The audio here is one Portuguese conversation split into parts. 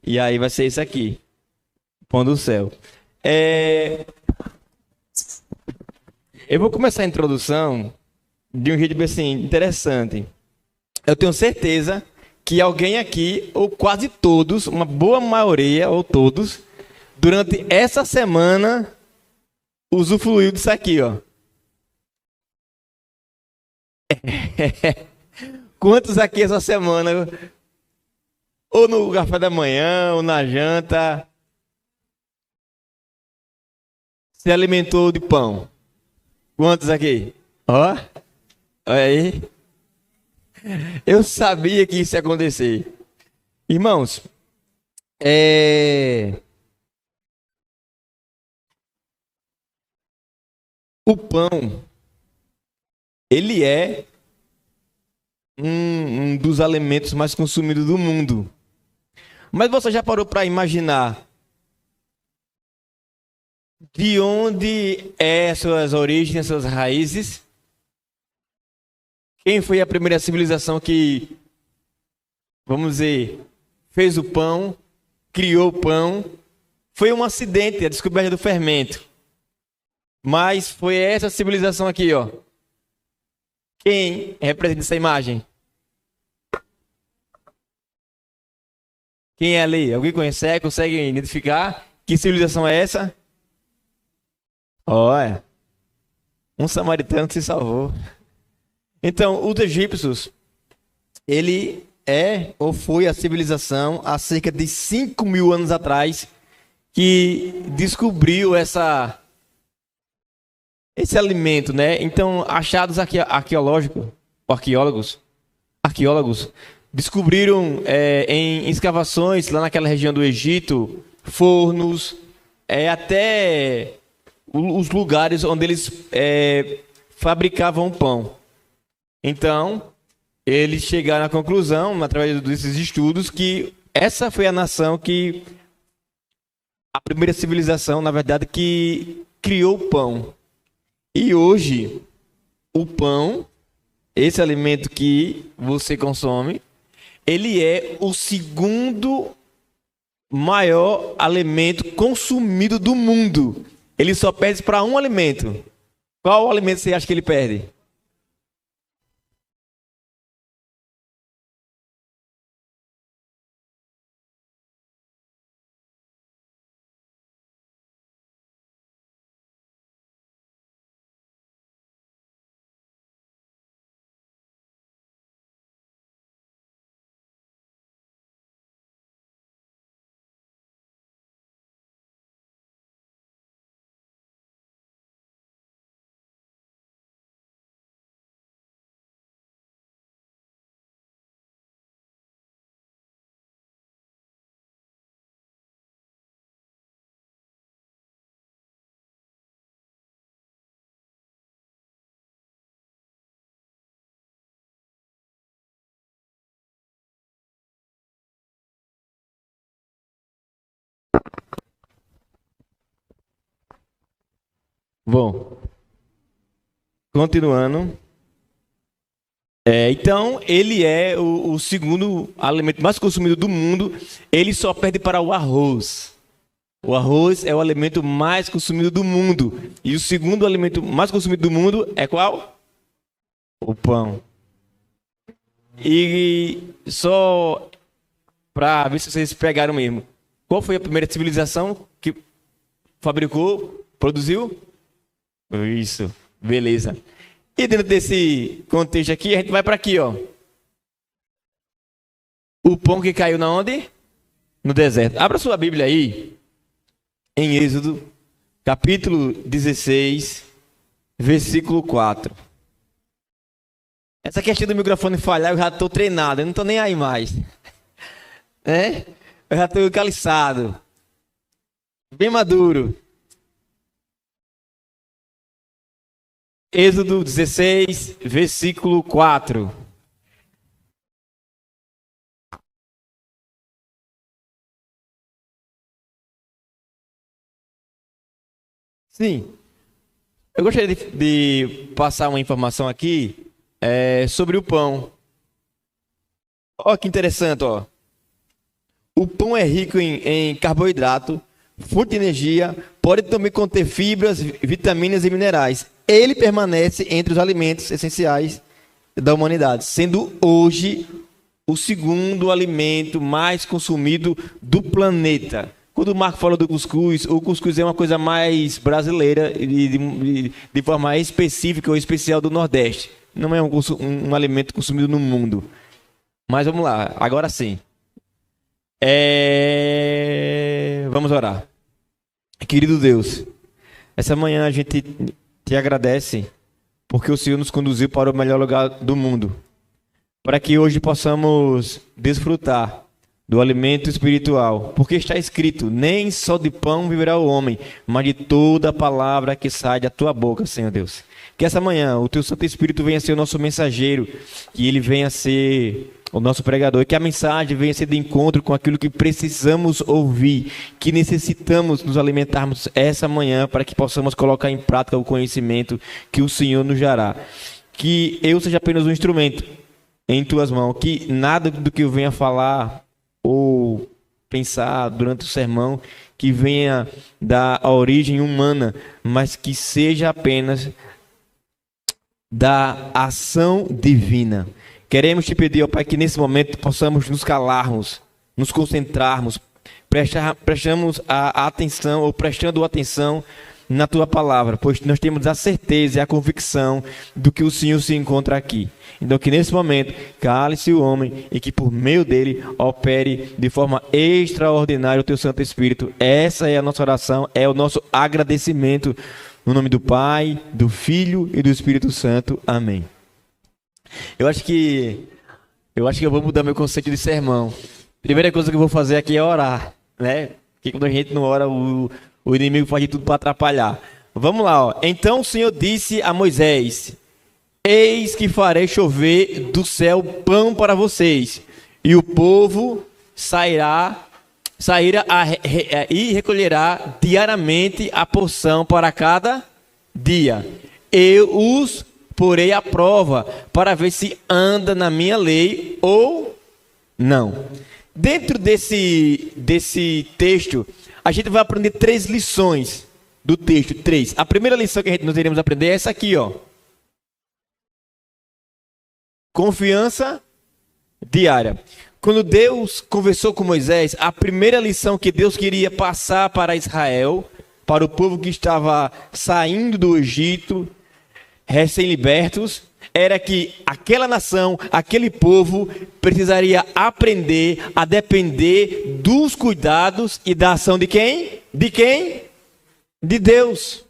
E aí vai ser isso aqui, pão do céu. É, Eu vou começar a introdução de um jeito bem assim, interessante. Eu tenho certeza que alguém aqui, ou quase todos, uma boa maioria, ou todos, durante essa semana, usufruiu disso aqui, ó. Quantos aqui essa semana, ou no café da manhã, ou na janta, se alimentou de pão? Quantos aqui? Ó, olha aí. Eu sabia que isso ia acontecer. Irmãos, o pão, ele é um dos alimentos mais consumidos do mundo. Mas você já parou para imaginar de onde é suas origens, suas raízes? Quem foi a primeira civilização que, vamos dizer, fez o pão, criou o pão? Foi um acidente, a descoberta do fermento. Mas foi essa civilização aqui, ó. Quem representa essa imagem? Quem é ali? Alguém conhece? Consegue identificar? Que civilização é essa? Olha, um samaritano se salvou. Então, os egípcios, ele é ou foi a civilização há cerca de 5.000 anos atrás que descobriu esse alimento, né? Então, achados arqueólogos descobriram em escavações lá naquela região do Egito, fornos, até os lugares onde eles fabricavam pão. Então, eles chegaram à conclusão, através desses estudos, que essa foi a nação que, a primeira civilização, na verdade, que criou o pão. E hoje, o pão, esse alimento que você consome, ele é o segundo maior alimento consumido do mundo. Ele só perde para um alimento. Qual alimento você acha que ele perde? Bom, continuando. Então, ele é o segundo alimento mais consumido do mundo. Ele só perde para o arroz. O arroz é o alimento mais consumido do mundo. E o segundo alimento mais consumido do mundo é qual? O pão. E só para ver se vocês pegaram mesmo. Qual foi a primeira civilização que fabricou, produziu? Isso, beleza. E dentro desse contexto aqui, a gente vai para aqui, ó. O pão que caiu na onde? No deserto. Abra sua Bíblia aí, em Êxodo, capítulo 16, versículo 4. Essa questão do microfone falhar, eu já estou treinado, eu não estou nem aí mais. Eu já estou caliçado. Bem maduro. Êxodo 16, versículo 4. Sim, eu gostaria de passar uma informação aqui sobre o pão. Ó, que interessante, ó. O pão é rico em carboidrato, fonte de energia, pode também conter fibras, vitaminas e minerais. Ele permanece entre os alimentos essenciais da humanidade, sendo hoje o segundo alimento mais consumido do planeta. Quando o Marco falou do cuscuz, o cuscuz é uma coisa mais brasileira e de forma específica ou especial do Nordeste. Não é um alimento consumido no mundo. Mas vamos lá, agora sim. Vamos orar. Querido Deus, essa manhã a gente te agradece porque o Senhor nos conduziu para o melhor lugar do mundo, para que hoje possamos desfrutar do alimento espiritual, porque está escrito: nem só de pão viverá o homem, mas de toda a palavra que sai da tua boca, Senhor Deus. Que essa manhã o teu Santo Espírito venha ser o nosso mensageiro, que ele venha ser o nosso pregador, e que a mensagem venha ser de encontro com aquilo que precisamos ouvir, que necessitamos nos alimentarmos essa manhã, para que possamos colocar em prática o conhecimento que o Senhor nos dará. Que eu seja apenas um instrumento em tuas mãos, que nada do que eu venha falar ou pensar durante o sermão que venha da origem humana, mas que seja apenas da ação divina. Queremos te pedir, ó Pai, que nesse momento possamos nos calarmos, nos concentrarmos, prestamos a atenção ou prestando atenção na tua palavra, pois nós temos a certeza e a convicção do que o Senhor se encontra aqui. Então que nesse momento cale-se o homem e que por meio dele opere de forma extraordinária o teu Santo Espírito. Essa é a nossa oração, é o nosso agradecimento, no nome do Pai, do Filho e do Espírito Santo. Amém. Eu acho que eu vou mudar meu conceito de sermão. Primeira coisa que eu vou fazer aqui é orar, né? Porque quando a gente não ora, o inimigo faz de tudo para atrapalhar. Vamos lá, ó. Então o Senhor disse a Moisés: eis que farei chover do céu pão para vocês, e o povo sairá e recolherá diariamente a porção para cada dia. Eu os porei à prova para ver se anda na minha lei ou não. Dentro desse texto, a gente vai aprender 3 lições do texto. 3. A primeira lição que nós iremos aprender é essa aqui, ó. Confiança diária. Quando Deus conversou com Moisés, a primeira lição que Deus queria passar para Israel, para o povo que estava saindo do Egito, recém-libertos, era que aquela nação, aquele povo, precisaria aprender a depender dos cuidados e da ação de quem? De quem? De Deus.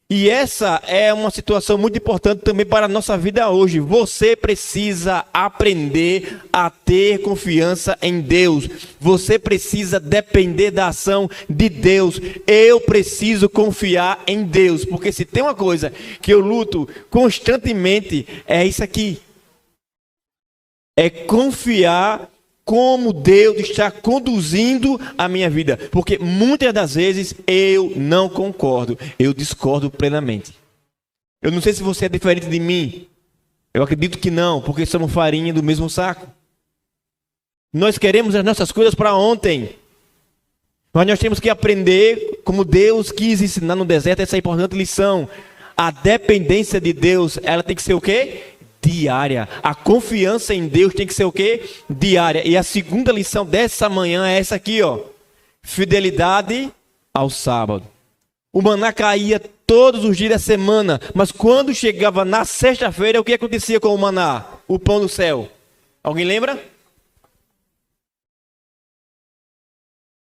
E essa é uma situação muito importante também para a nossa vida hoje. Você precisa aprender a ter confiança em Deus. Você precisa depender da ação de Deus. Eu preciso confiar em Deus. Porque se tem uma coisa que eu luto constantemente, é isso aqui. É confiar como Deus está conduzindo a minha vida. Porque muitas das vezes eu não concordo, eu discordo plenamente. Eu não sei se você é diferente de mim. Eu acredito que não, porque somos farinha do mesmo saco. Nós queremos as nossas coisas para ontem. Mas nós temos que aprender como Deus quis ensinar no deserto essa importante lição. A dependência de Deus, ela tem que ser o quê? Diária. A confiança em Deus tem que ser o quê? Diária. E a segunda lição dessa manhã é essa aqui, ó. Fidelidade ao sábado. O maná caía todos os dias da semana, mas quando chegava na sexta-feira, o que acontecia com o maná? O pão do céu. Alguém lembra?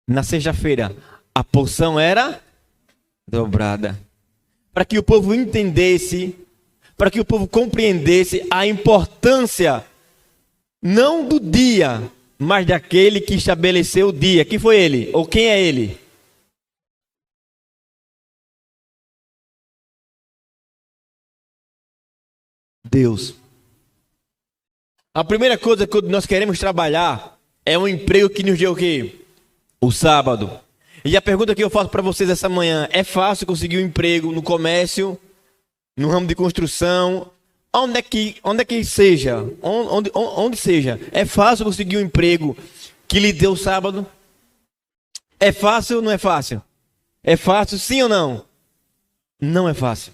Na sexta-feira, a porção era dobrada. Para que o povo entendesse, para que o povo compreendesse a importância, não do dia, mas daquele que estabeleceu o dia. Quem foi ele? Ou quem é ele? Deus. A primeira coisa que nós queremos trabalhar é um emprego que nos dê o quê? O sábado. E a pergunta que eu faço para vocês essa manhã: é fácil conseguir um emprego no comércio, no ramo de construção, onde seja, é fácil conseguir um emprego que lhe deu o sábado? É fácil ou não é fácil? É fácil sim ou não? Não é fácil.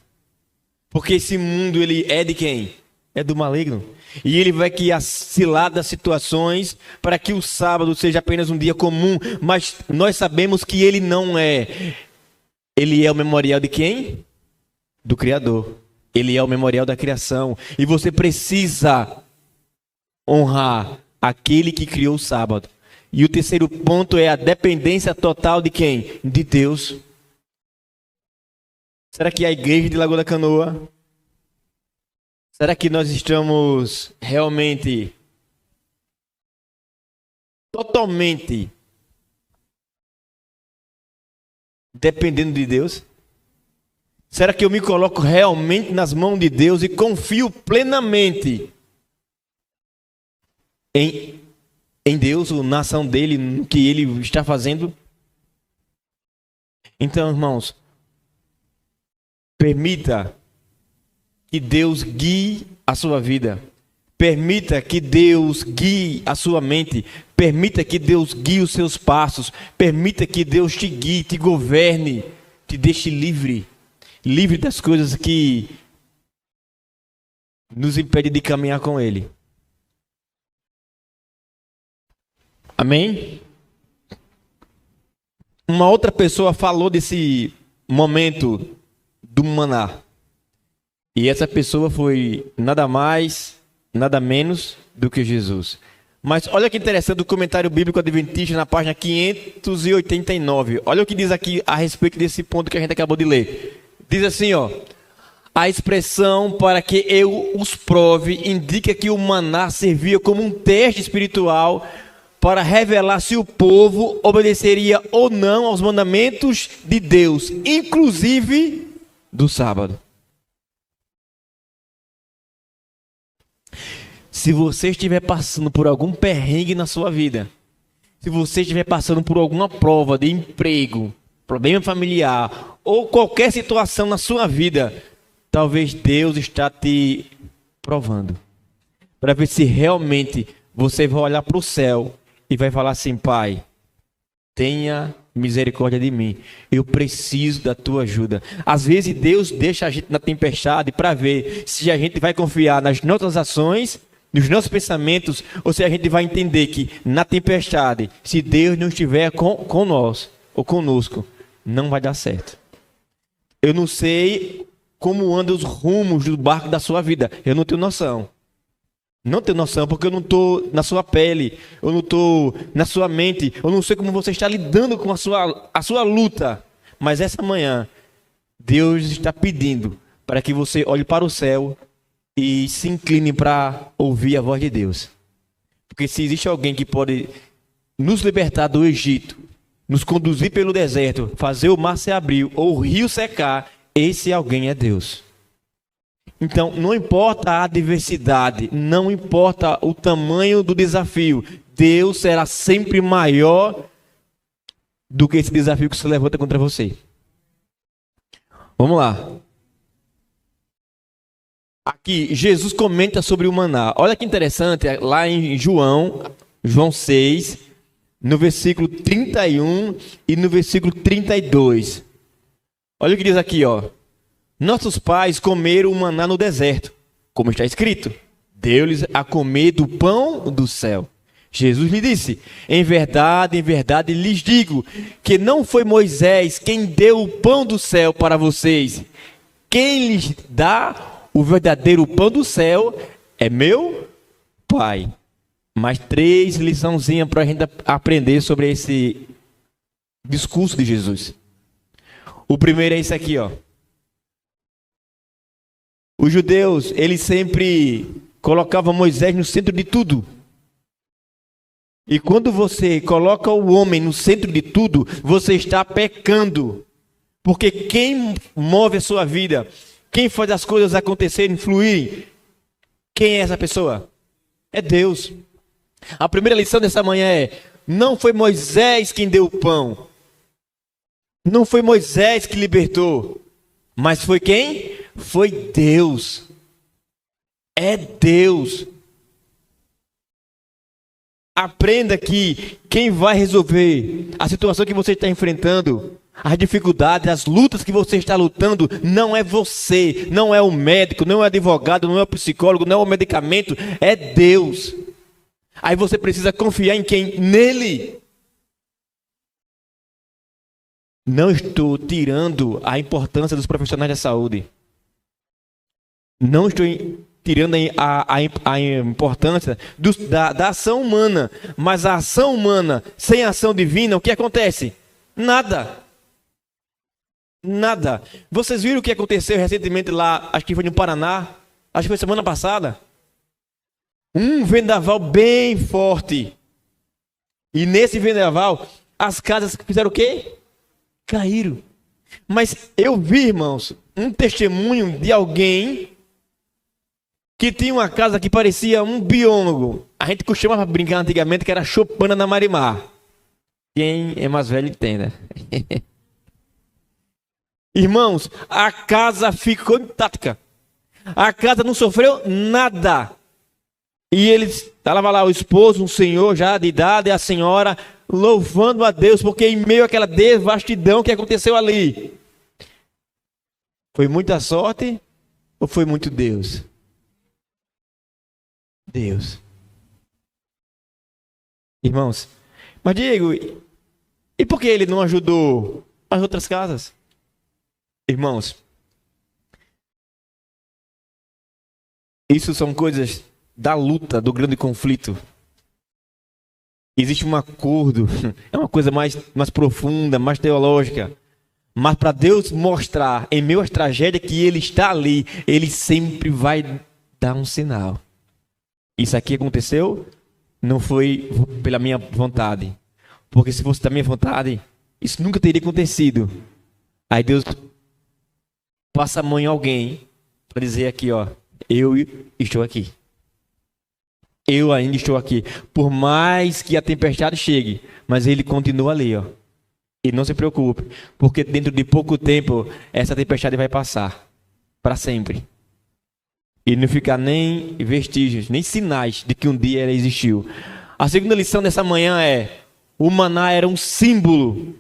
Porque esse mundo, ele é de quem? É do maligno. E ele vai criar ciladas situações para que o sábado seja apenas um dia comum. Mas nós sabemos que ele não é. Ele é o memorial de quem? Do Criador. Ele é o memorial da criação. E você precisa honrar aquele que criou o sábado. E o terceiro ponto é a dependência total de quem? De Deus. Será que a igreja de Lagoa da Canoa, será que nós estamos realmente, totalmente dependendo de Deus? Será que eu me coloco realmente nas mãos de Deus e confio plenamente em Deus, na ação dele, no que ele está fazendo? Então, irmãos, permita que Deus guie a sua vida. Permita que Deus guie a sua mente. Permita que Deus guie os seus passos. Permita que Deus te guie, te governe, te deixe livre. Livre das coisas que nos impedem de caminhar com Ele. Amém? Uma outra pessoa falou desse momento do maná. E essa pessoa foi nada mais, nada menos do que Jesus. Mas olha que interessante o comentário bíblico adventista na página 589. Olha o que diz aqui a respeito desse ponto que a gente acabou de ler. Diz assim, ó: a expressão "para que eu os prove" indica que o maná servia como um teste espiritual para revelar se o povo obedeceria ou não aos mandamentos de Deus, inclusive do sábado. Se você estiver passando por algum perrengue na sua vida, se você estiver passando por alguma prova de emprego, problema familiar ou qualquer situação na sua vida, talvez Deus está te provando para ver se realmente você vai olhar para o céu e vai falar assim: Pai, tenha misericórdia de mim, eu preciso da tua ajuda. Às vezes Deus deixa a gente na tempestade para ver se a gente vai confiar nas nossas ações, nos nossos pensamentos, ou se a gente vai entender que na tempestade, se Deus não estiver com nós ou conosco, não vai dar certo. Eu não sei como andam os rumos do barco da sua vida. Eu não tenho noção. Não tenho noção, porque eu não estou na sua pele, eu não estou na sua mente, eu não sei como você está lidando com a sua luta. Mas essa manhã, Deus está pedindo para que você olhe para o céu e se incline para ouvir a voz de Deus. Porque se existe alguém que pode nos libertar do Egito, nos conduzir pelo deserto, fazer o mar se abrir ou o rio secar, esse alguém é Deus. Então, não importa a adversidade, não importa o tamanho do desafio, Deus será sempre maior do que esse desafio que se levanta contra você. Vamos lá. Aqui, Jesus comenta sobre o maná. Olha que interessante, lá em João 6, no versículo 31 e no versículo 32. Olha o que diz aqui, ó. Nossos pais comeram o maná no deserto, como está escrito: deu-lhes a comer do pão do céu. Jesus lhe disse: em verdade lhes digo, que não foi Moisés quem deu o pão do céu para vocês. Quem lhes dá o verdadeiro pão do céu é meu Pai. Mais 3 liçãozinhas para a gente aprender sobre esse discurso de Jesus. O primeiro é isso aqui, ó. Os judeus, eles sempre colocavam Moisés no centro de tudo. E quando você coloca o homem no centro de tudo, você está pecando. Porque quem move a sua vida, quem faz as coisas acontecerem, fluírem, quem é essa pessoa? É Deus. A primeira lição dessa manhã é: não foi Moisés quem deu o pão. Não foi Moisés que libertou. Mas foi quem? Foi Deus. É Deus. Aprenda que quem vai resolver a situação que você está enfrentando, as dificuldades, as lutas que você está lutando, não é você, não é o médico, não é o advogado, não é o psicólogo, não é o medicamento, é Deus. Aí você precisa confiar em quem? Nele. Não estou tirando a importância dos profissionais da saúde. Não estou tirando a importância da ação humana. Mas a ação humana sem ação divina, o que acontece? Nada. Nada. Vocês viram o que aconteceu recentemente lá, acho que foi no Paraná, acho que foi semana passada? Um vendaval bem forte. E nesse vendaval, as casas fizeram o quê? Caíram. Mas eu vi, irmãos, um testemunho de alguém que tinha uma casa que parecia um biólogo. A gente costumava brincar antigamente que era Chopana na Marimar. Quem é mais velho entenda. Irmãos, a casa ficou intacta. A casa não sofreu nada. E eles, estava lá o esposo, um senhor já de idade, e a senhora louvando a Deus, porque em meio àquela devastidão que aconteceu ali, foi muita sorte ou foi muito Deus? Deus. Irmãos, mas Diego, e por que ele não ajudou as outras casas? Irmãos, isso são coisas da luta, do grande conflito. Existe um acordo, é uma coisa mais profunda, mais teológica. Mas para Deus mostrar em meio às tragédias que Ele está ali, Ele sempre vai dar um sinal. Isso aqui aconteceu, não foi pela minha vontade. Porque se fosse da minha vontade, isso nunca teria acontecido. Aí Deus passa a mão em alguém para dizer aqui, ó, eu estou aqui. Eu ainda estou aqui. Por mais que a tempestade chegue, mas Ele continua ali, ó. E não se preocupe, porque dentro de pouco tempo essa tempestade vai passar para sempre. E não ficar nem vestígios, nem sinais de que um dia ela existiu. A segunda lição dessa manhã é: o maná era um símbolo.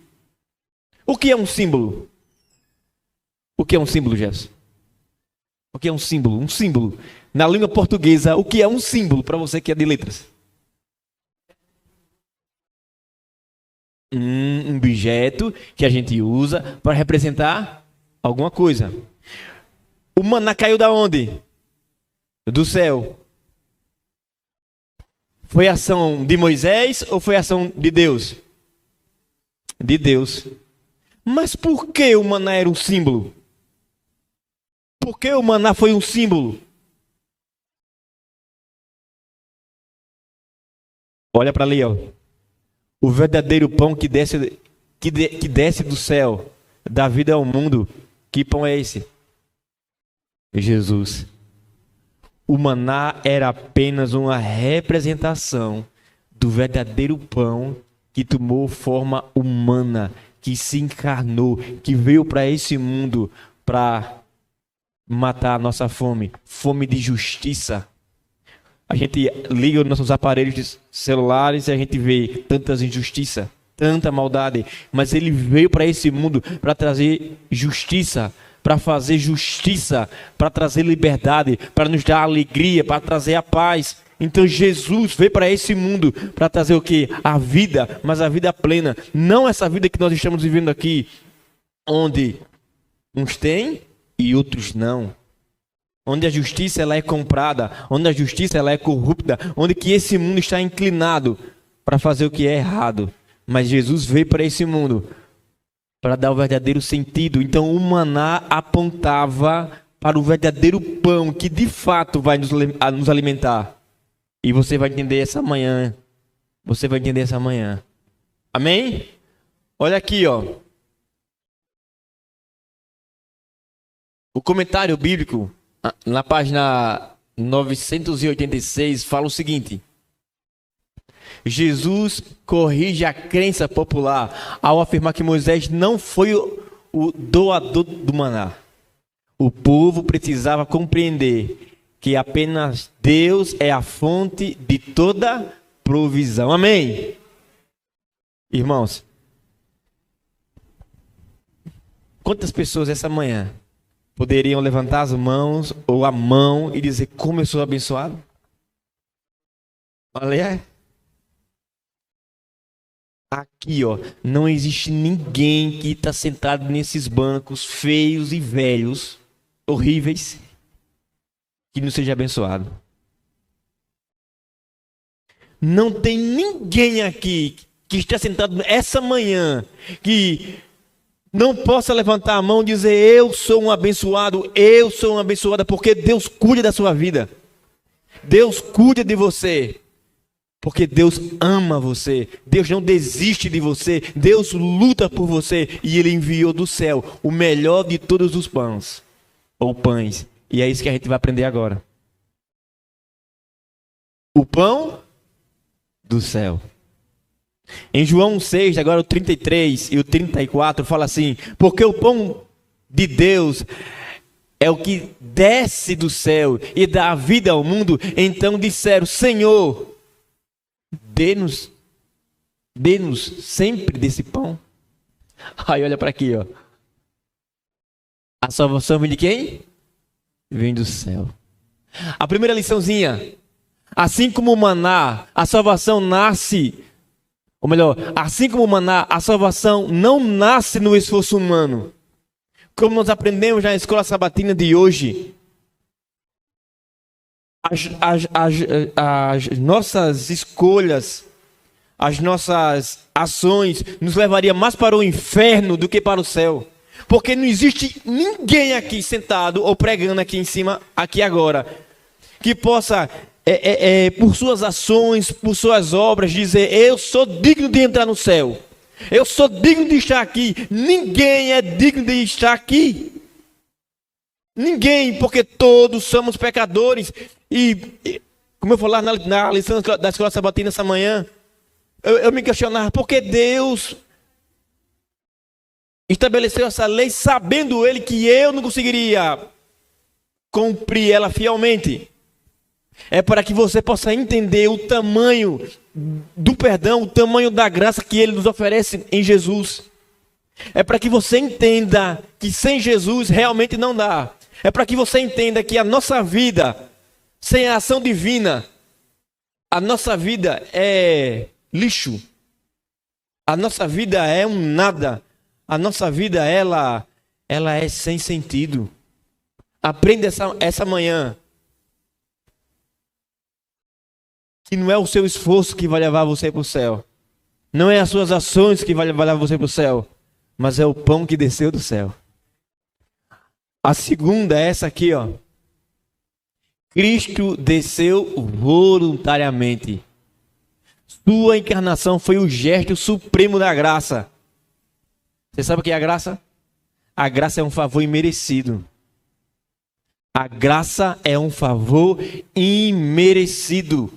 O que é um símbolo? O que é um símbolo, Jefferson? O que é um símbolo? Um símbolo. Na língua portuguesa, o que é um símbolo para você que é de letras? Um objeto que a gente usa para representar alguma coisa. O maná caiu da onde? Do céu. Foi ação de Moisés ou foi ação de Deus? De Deus. Mas por que o maná era um símbolo? Por que o maná foi um símbolo? Olha para ali, ó. O verdadeiro pão que desce do céu, dá vida ao mundo. Que pão é esse? Jesus. O maná era apenas uma representação do verdadeiro pão que tomou forma humana, que se encarnou, que veio para esse mundo para matar a nossa fome, fome de justiça. A gente liga os nossos aparelhos celulares e a gente vê tantas injustiças, tanta maldade. Mas Ele veio para esse mundo para trazer justiça, para fazer justiça, para trazer liberdade, para nos dar alegria, para trazer a paz. Então Jesus veio para esse mundo para trazer o quê? A vida, mas a vida plena. Não essa vida que nós estamos vivendo aqui, onde uns têm e outros não. Onde a justiça ela é comprada, onde a justiça ela é corrupta, onde que esse mundo está inclinado para fazer o que é errado. Mas Jesus veio para esse mundo para dar o verdadeiro sentido. Então o maná apontava para o verdadeiro pão que de fato vai nos alimentar. E você vai entender essa manhã. Você vai entender essa manhã. Amém? Olha aqui, ó. O comentário bíblico na página 986 fala o seguinte: Jesus corrige a crença popular ao afirmar que Moisés não foi o doador do maná. O povo precisava compreender que apenas Deus é a fonte de toda provisão. Amém? Irmãos, quantas pessoas essa manhã poderiam levantar as mãos ou a mão e dizer como eu sou abençoado? Olha, aqui, ó, não existe ninguém que está sentado nesses bancos feios e velhos, horríveis, que não seja abençoado. Não tem ninguém aqui que está sentado essa manhã que não possa levantar a mão e dizer eu sou um abençoado, eu sou uma abençoada, porque Deus cuida da sua vida. Deus cuida de você. Porque Deus ama você, Deus não desiste de você, Deus luta por você e Ele enviou do céu o melhor de todos os pães, ou pães. E é isso que a gente vai aprender agora. O pão do céu. Em João 6, agora o 33 e o 34, fala assim: porque o pão de Deus é o que desce do céu e dá vida ao mundo. Então disseram: Senhor, dê-nos sempre desse pão. Aí olha para aqui, ó. A salvação vem de quem? Vem do céu. A primeira liçãozinha. Assim como o maná, a salvação nasce, ou melhor, assim como o maná, a salvação não nasce no esforço humano. Como nós aprendemos na escola sabatina de hoje, as nossas escolhas, as nossas ações nos levariam mais para o inferno do que para o céu. Porque não existe ninguém aqui sentado ou pregando aqui em cima, aqui agora, que possa, por suas ações, por suas obras, dizer eu sou digno de entrar no céu. Eu sou digno de estar aqui. Ninguém é digno de estar aqui. Ninguém, porque todos somos pecadores. E como eu falei lá na lição da escola sabatina essa manhã, eu me questionava, por que Deus estabeleceu essa lei sabendo Ele que eu não conseguiria cumprir ela fielmente? É para que você possa entender o tamanho do perdão, o tamanho da graça que Ele nos oferece em Jesus. É para que você entenda que sem Jesus realmente não dá. É para que você entenda que a nossa vida, sem a ação divina, a nossa vida é lixo. A nossa vida é um nada. A nossa vida, ela é sem sentido. Aprenda essa manhã que não é o seu esforço que vai levar você para o céu. Não é as suas ações que vai levar você para o céu. Mas é o pão que desceu do céu. A segunda é essa aqui, ó. Cristo desceu voluntariamente. Sua encarnação foi o gesto supremo da graça. Você sabe o que é a graça? A graça é um favor imerecido. A graça é um favor imerecido.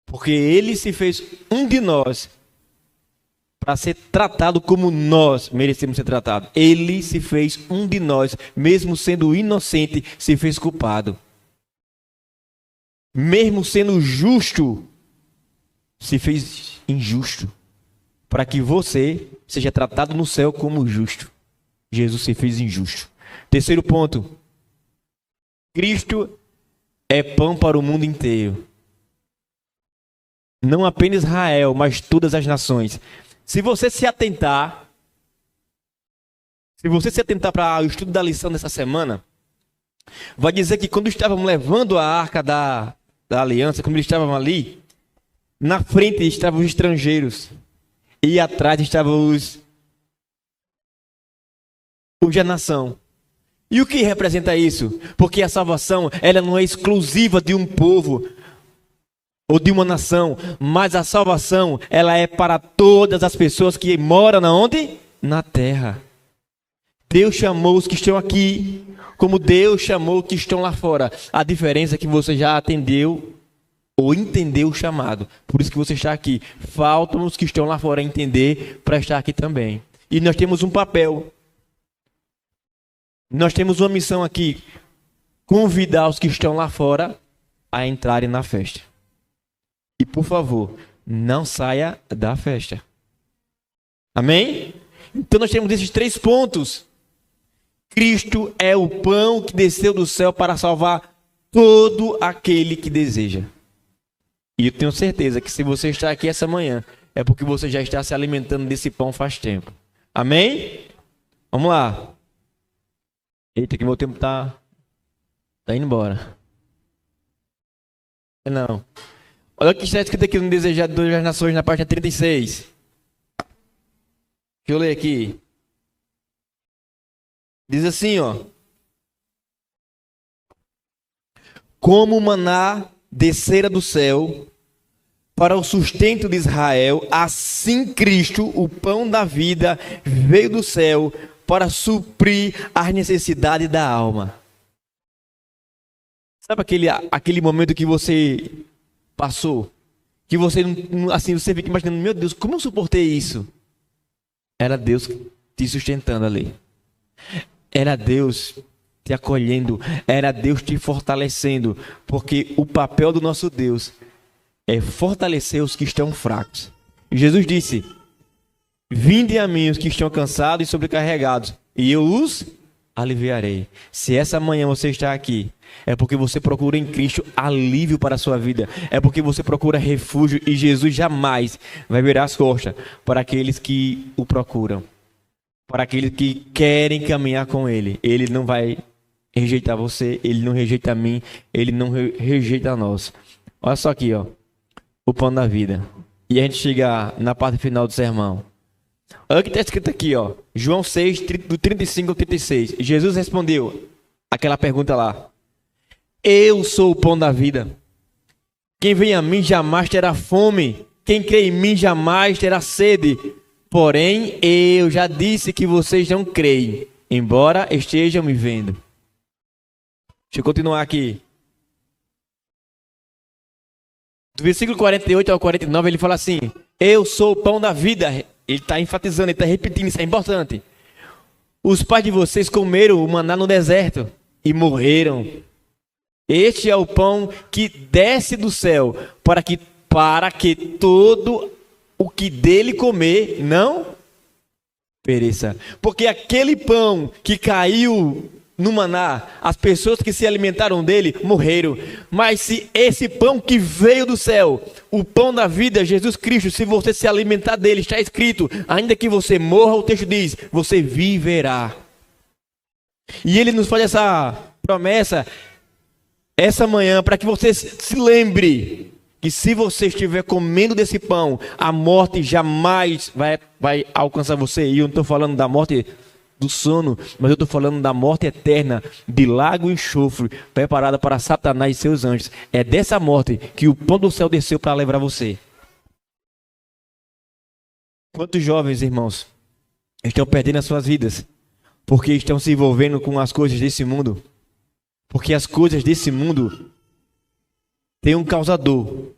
Porque Ele se fez um de nós para ser tratado como nós merecemos ser tratados. Ele se fez um de nós, mesmo sendo inocente, se fez culpado. Mesmo sendo justo, se fez injusto. Para que você seja tratado no céu como justo. Jesus se fez injusto. Terceiro ponto. Cristo é pão para o mundo inteiro. Não apenas Israel, mas todas as nações. Se você se atentar para o estudo da lição dessa semana, vai dizer que quando estávamos levando a arca da aliança, quando eles estavam ali, na frente estavam os estrangeiros e atrás estavam os da nação. E o que representa isso? Porque a salvação, ela não é exclusiva de um povo ou de uma nação, mas a salvação, ela é para todas as pessoas que moram na onde? Na terra. Deus chamou os que estão aqui, como Deus chamou os que estão lá fora. A diferença é que você já atendeu ou entendeu o chamado. Por isso que você está aqui. Faltam os que estão lá fora entender para estar aqui também. E nós temos um papel. Nós temos uma missão aqui. Convidar os que estão lá fora a entrarem na festa. por favor, não saia da festa. Amém? Então nós temos esses 3 pontos. Cristo é o pão que desceu do céu para salvar todo aquele que deseja. E eu tenho certeza que se você está aqui essa manhã, é porque você já está se alimentando desse pão faz tempo. Amém? Vamos lá. Eita, que meu tempo tá indo embora. Não. Olha o que está escrito aqui no Desejado das Nações, na página 36. Deixa eu ler aqui. Diz assim, ó. Como o maná descera do céu para o sustento de Israel, assim Cristo, o pão da vida, veio do céu para suprir as necessidades da alma. Sabe aquele momento que você passou? Que você assim, você fica imaginando, meu Deus, como eu suportei isso? Era Deus te sustentando ali. Era Deus te acolhendo. Era Deus te fortalecendo. Porque o papel do nosso Deus é fortalecer os que estão fracos. Jesus disse: vinde a mim os que estão cansados e sobrecarregados, e eu os aliviarei. Se essa manhã você está aqui, é porque você procura em Cristo alívio para a sua vida. É porque você procura refúgio, e Jesus jamais vai virar as costas para aqueles que o procuram, para aqueles que querem caminhar com Ele. Ele não vai rejeitar você, Ele não rejeita a mim, Ele não rejeita a nós. Olha só aqui, ó, o pão da vida. E a gente chega na parte final do sermão. Olha o que está escrito aqui, ó. João 6, do 35 ao 36. Jesus respondeu aquela pergunta lá: eu sou o pão da vida. Quem vem a mim jamais terá fome. Quem crê em mim jamais terá sede. Porém, eu já disse que vocês não creem, embora estejam me vendo. Deixa eu continuar aqui. Do versículo 48 ao 49, ele fala assim: eu sou o pão da vida. Ele está enfatizando, ele está repetindo, isso é importante. Os pais de vocês comeram o maná no deserto e morreram. Este é o pão que desce do céu, para que todo o que dele comer não pereça. Porque aquele pão que caiu no maná, as pessoas que se alimentaram dele morreram. Mas se esse pão que veio do céu, o pão da vida, Jesus Cristo, se você se alimentar dele, está escrito, ainda que você morra, o texto diz, você viverá. E ele nos faz essa promessa essa manhã, para que você se lembre que se você estiver comendo desse pão, a morte jamais vai alcançar você. E eu não estou falando da morte do sono, mas eu estou falando da morte eterna, de lago e enxofre, preparada para Satanás e seus anjos. É dessa morte que o pão do céu desceu para livrar você. Quantos jovens, irmãos, estão perdendo as suas vidas porque estão se envolvendo com as coisas desse mundo? Porque as coisas desse mundo têm um causador.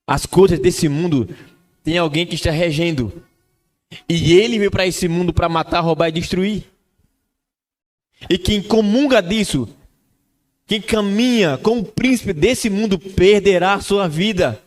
As coisas desse mundo têm alguém que está regendo. E ele veio para esse mundo para matar, roubar e destruir. E quem comunga disso, quem caminha com o príncipe desse mundo, perderá a sua vida,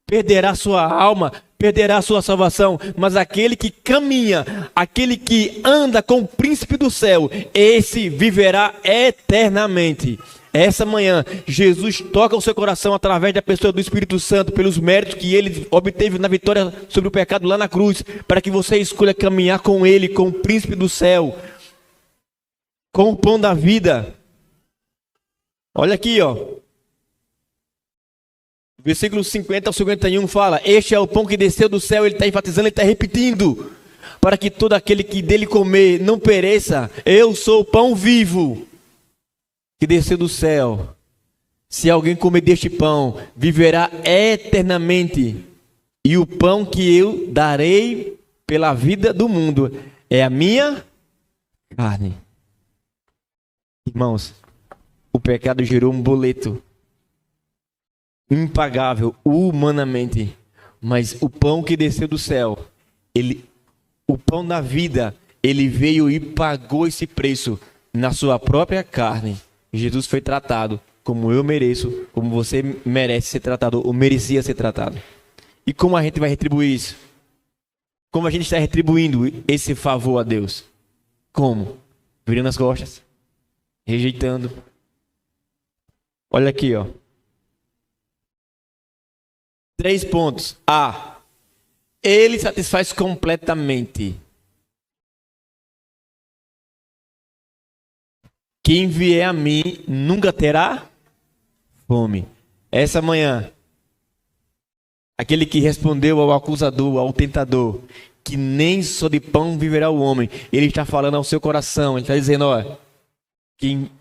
perderá a sua alma, perderá a sua salvação. Mas aquele que caminha, aquele que anda com o príncipe do céu, esse viverá eternamente. Essa manhã, Jesus toca o seu coração através da pessoa do Espírito Santo, pelos méritos que ele obteve na vitória sobre o pecado lá na cruz, para que você escolha caminhar com ele, com o príncipe do céu, com o pão da vida. Olha aqui, ó. Versículo 50 ao 51 fala: este é o pão que desceu do céu. Ele está enfatizando, ele está repetindo, para que todo aquele que dele comer não pereça. Eu sou o pão vivo que desceu do céu. Se alguém comer deste pão, viverá eternamente. E o pão que eu darei pela vida do mundo é a minha carne. Irmãos, o pecado gerou um boleto impagável humanamente, mas o pão que desceu do céu, o pão da vida, ele veio e pagou esse preço na sua própria carne. Jesus foi tratado como eu mereço, como você merece ser tratado, ou merecia ser tratado. E como a gente vai retribuir isso? Como a gente está retribuindo esse favor a Deus? Como? Virando as costas, rejeitando. Olha aqui, ó. 3 pontos. A. Ele satisfaz completamente. Quem vier a mim nunca terá fome. Essa manhã, aquele que respondeu ao acusador, ao tentador, que nem só de pão viverá o homem, ele está falando ao seu coração, ele está dizendo, ó, quem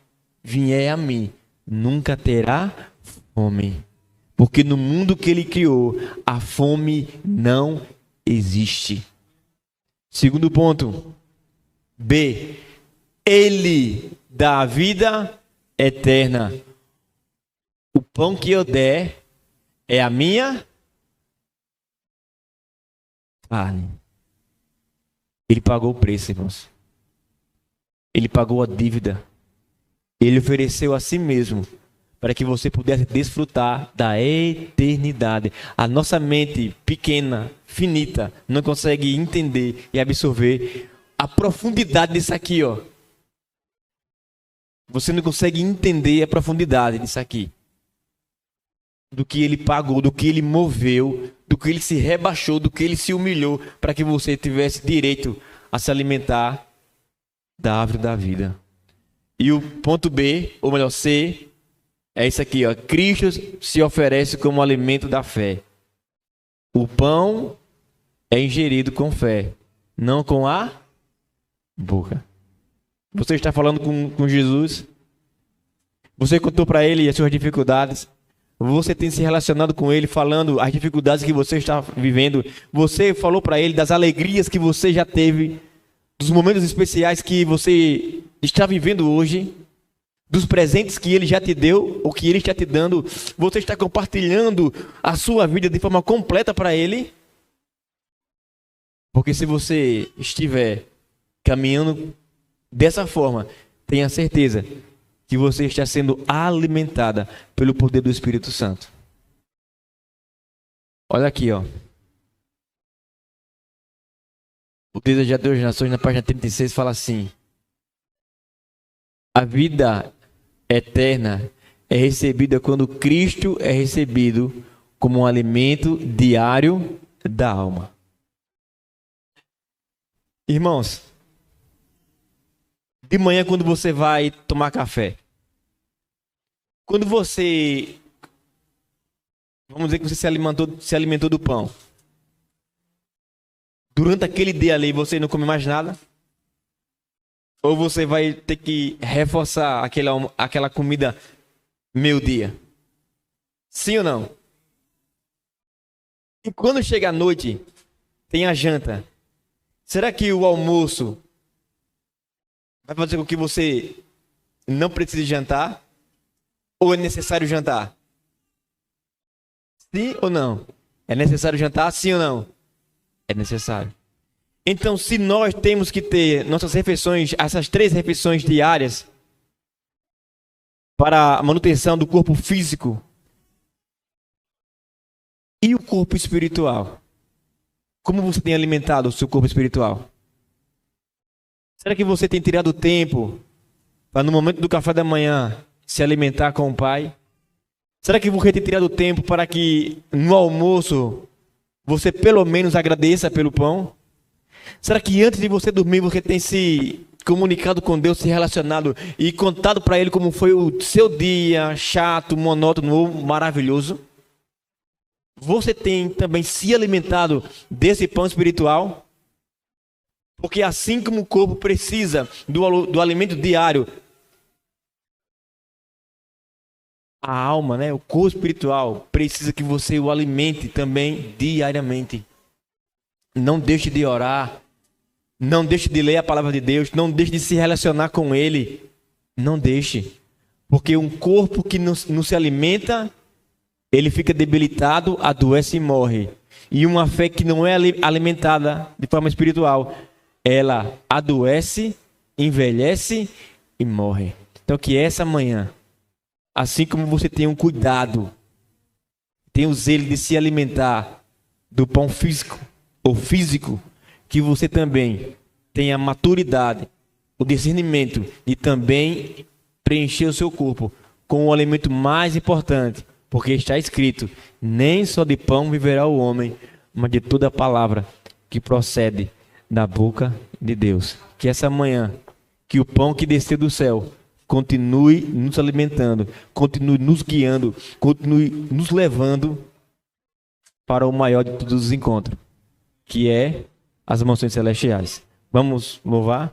vier a mim nunca terá fome. Porque no mundo que ele criou, a fome não existe. Segundo ponto. B. Ele dá a vida eterna. O pão que eu der é a minha carne. Ele pagou o preço, irmãos. Ele pagou a dívida. Ele ofereceu a si mesmo para que você pudesse desfrutar da eternidade. A nossa mente pequena, finita, não consegue entender e absorver a profundidade disso aqui, ó. Você não consegue entender a profundidade disso aqui. Do que ele pagou, do que ele moveu, do que ele se rebaixou, do que ele se humilhou para que você tivesse direito a se alimentar da árvore da vida. E o ponto B, ou melhor, C, é isso aqui, ó. Cristo se oferece como alimento da fé. O pão é ingerido com fé, não com a boca. Você está falando com Jesus? Você contou para ele as suas dificuldades? Você tem se relacionado com ele, falando as dificuldades que você está vivendo? Você falou para ele das alegrias que você já teve, dos momentos especiais que você está vivendo hoje, dos presentes que ele já te deu, ou que ele está te dando? Você está compartilhando a sua vida de forma completa para ele? Porque se você estiver caminhando dessa forma, tenha certeza que você está sendo alimentada pelo poder do Espírito Santo. Olha aqui, ó. O Desejador das Nações, na página 36, fala assim: a vida eterna é recebida quando Cristo é recebido como um alimento diário da alma. Irmãos, de manhã, quando você vai tomar café, quando você, vamos dizer que você se alimentou do pão, durante aquele dia ali você não come mais nada? Ou você vai ter que reforçar aquela comida meio-dia? Sim ou não? E quando chega a noite, tem a janta. Será que o almoço vai fazer com que você não precise jantar? Ou é necessário jantar? Sim ou não? É necessário jantar? Sim ou não? É necessário. Então, se nós temos que ter nossas refeições, essas 3 refeições diárias, para a manutenção do corpo físico e o corpo espiritual, como você tem alimentado o seu corpo espiritual? Será que você tem tirado tempo para, no momento do café da manhã, se alimentar com o Pai? Será que você tem tirado tempo para que no almoço você pelo menos agradeça pelo pão? Será que antes de você dormir você tem se comunicado com Deus, se relacionado e contado para Ele como foi o seu dia chato, monótono ou maravilhoso? Você tem também se alimentado desse pão espiritual? Porque assim como o corpo precisa do alimento diário, a alma, né, o corpo espiritual, precisa que você o alimente também diariamente. Não deixe de orar, não deixe de ler a palavra de Deus, não deixe de se relacionar com Ele. Não deixe. Porque um corpo que não se alimenta, ele fica debilitado, adoece e morre. E uma fé que não é alimentada de forma espiritual, ela adoece, envelhece e morre. Então que essa manhã assim como você tem um cuidado, tem o zelo de se alimentar do pão físico ou físico, que você também tenha a maturidade, o discernimento de também preencher o seu corpo com o alimento mais importante, porque está escrito: nem só de pão viverá o homem, mas de toda a palavra que procede da boca de Deus. Que essa manhã, que o pão que desceu do céu continue nos alimentando, continue nos guiando, continue nos levando para o maior de todos os encontros, que é as mansões celestiais. Vamos louvar?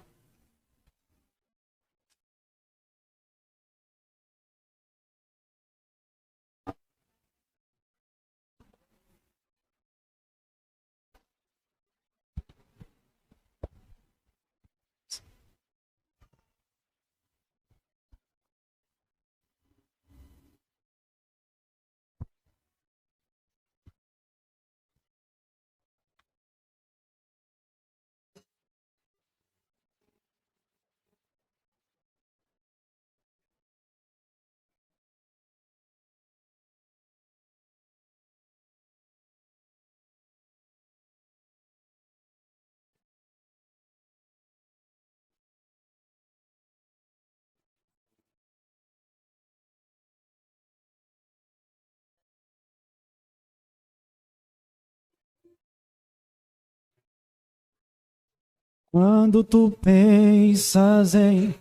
Quando tu pensas em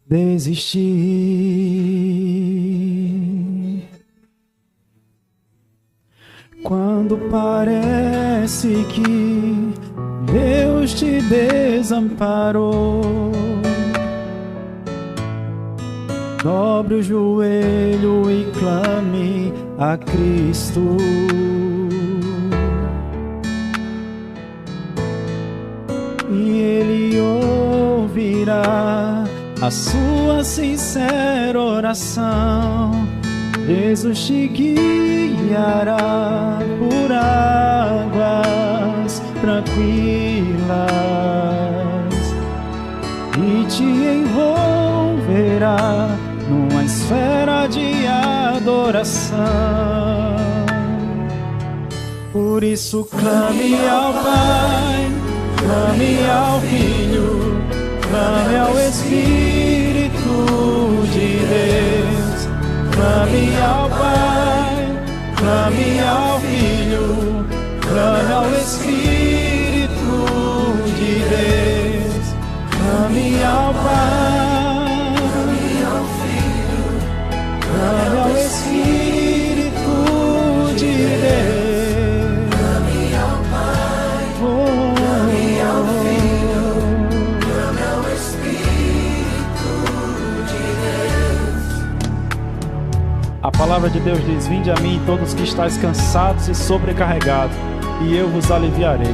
desistir, quando parece que Deus te desamparou, dobre o joelho e clame a Cristo. E Ele ouvirá a sua sincera oração. Jesus te guiará por águas tranquilas e te envolverá numa esfera de adoração. Por isso clame ao Pai, clame ao Filho, clame ao Espírito de Deus. Clame ao Pai, clame ao Filho, clame ao Espírito de Deus. Clame ao Pai, clame ao Filho, clame ao Espírito de Deus. Clame ao Pai, clame ao Filho, clame ao Espírito de Deus. A palavra de Deus diz: vinde a mim todos que estáis cansados e sobrecarregados, e eu vos aliviarei.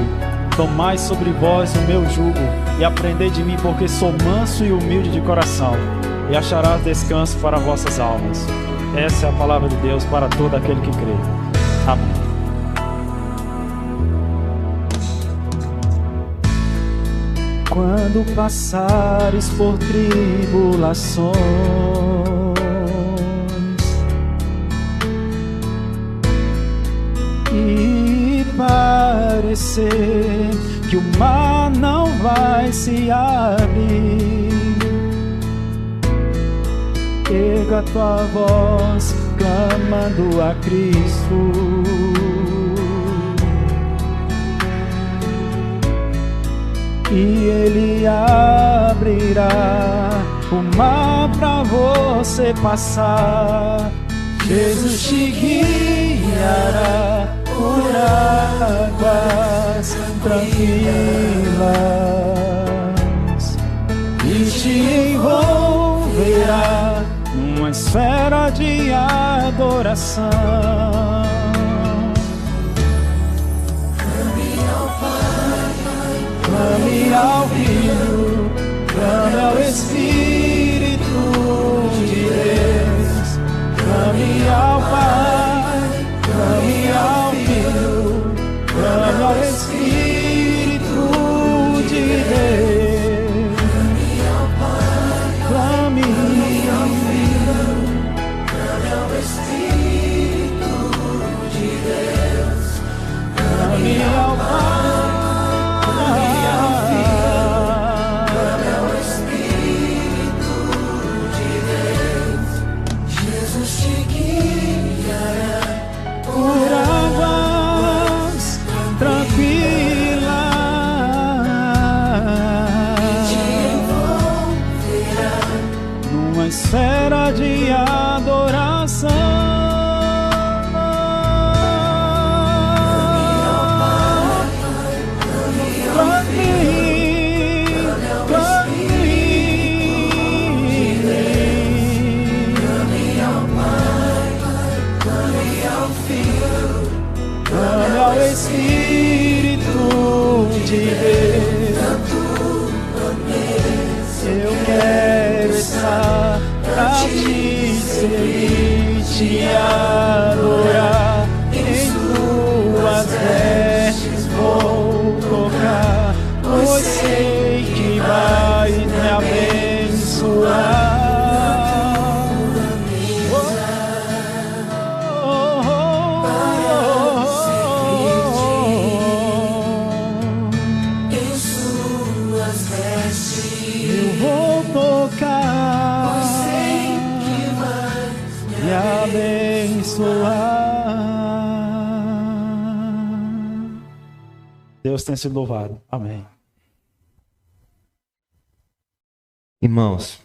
Tomai sobre vós o meu jugo e aprendei de mim, porque sou manso e humilde de coração, e acharás descanso para vossas almas. Essa é a palavra de Deus para todo aquele que crê. Amém. Quando passares por tribulações e parecer que o mar não vai se abrir, erga tua voz clamando a Cristo. E Ele abrirá o mar pra você passar. Jesus te guiará por águas tranquilas e te envolverá numa esfera de adoração. Clame ao Filho, clame ao Espírito de Deus. Clame ao Pai, clame ao Filho, clame ao Espírito de Deus. Clame ao Pai, clame ao Filho, clame te adorar, em tuas vestes vou tocar, pois sei que vais me abençoar. Deus tem sido louvado. Amém. Irmãos,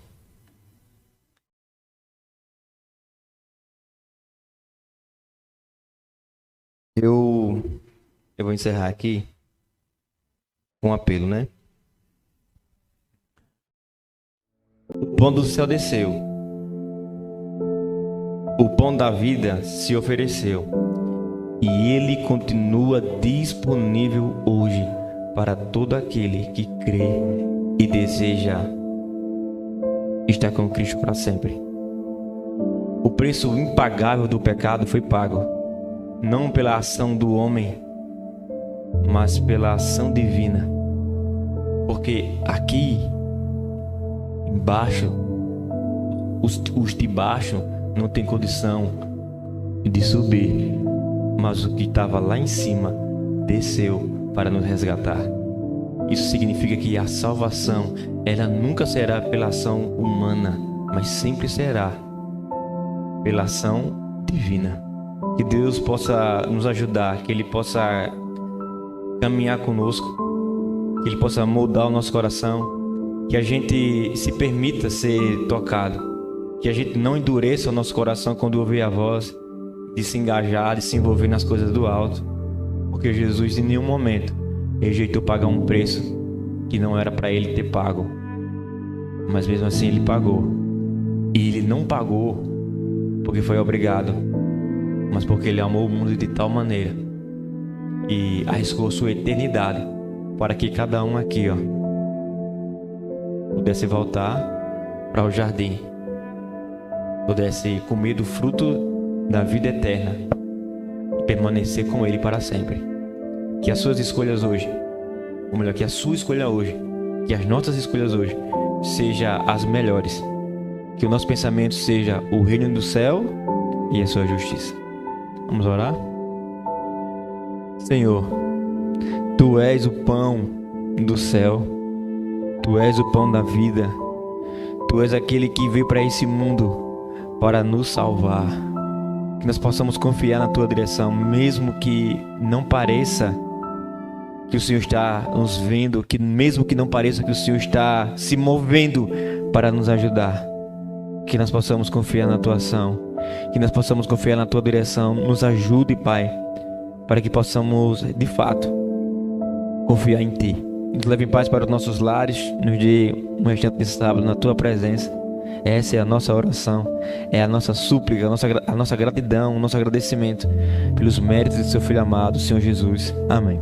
eu vou encerrar aqui com um apelo, né? O pão do céu desceu. O pão da vida se ofereceu. E ele continua disponível hoje para todo aquele que crê e deseja estar com Cristo para sempre. O preço impagável do pecado foi pago, não pela ação do homem, mas pela ação divina. Porque aqui embaixo, os de baixo não têm condição de subir, mas o que estava lá em cima desceu para nos resgatar. Isso significa que a salvação, ela nunca será pela ação humana, mas sempre será pela ação divina. Que Deus possa nos ajudar, que Ele possa caminhar conosco, que Ele possa moldar o nosso coração, que a gente se permita ser tocado, que a gente não endureça o nosso coração quando ouvir a voz, de se engajar, de se envolver nas coisas do alto, porque Jesus em nenhum momento rejeitou pagar um preço que não era para Ele ter pago, mas mesmo assim Ele pagou. E Ele não pagou porque foi obrigado, mas porque Ele amou o mundo de tal maneira e arriscou sua eternidade para que cada um aqui, pudesse voltar para o jardim, pudesse comer do fruto da vida eterna e permanecer com Ele para sempre. Que as suas escolhas hoje, ou melhor, que a sua escolha hoje, que as nossas escolhas hoje sejam as melhores. Que o nosso pensamento seja o reino do céu e a sua justiça. Vamos orar? Senhor, Tu és o pão do céu, Tu és o pão da vida, Tu és aquele que veio para esse mundo para nos salvar. Que nós possamos confiar na Tua direção, mesmo que não pareça que o Senhor está nos vendo, que mesmo que não pareça que o Senhor está se movendo para nos ajudar. Que nós possamos confiar na Tua ação, que nós possamos confiar na Tua direção. Nos ajude, Pai, para que possamos, de fato, confiar em Ti. Nos leve em paz para os nossos lares, nos dê um restante de sábado na Tua presença. Essa é a nossa oração, é a nossa súplica, a nossa gratidão, o nosso agradecimento pelos méritos de Seu Filho amado, Senhor Jesus. Amém.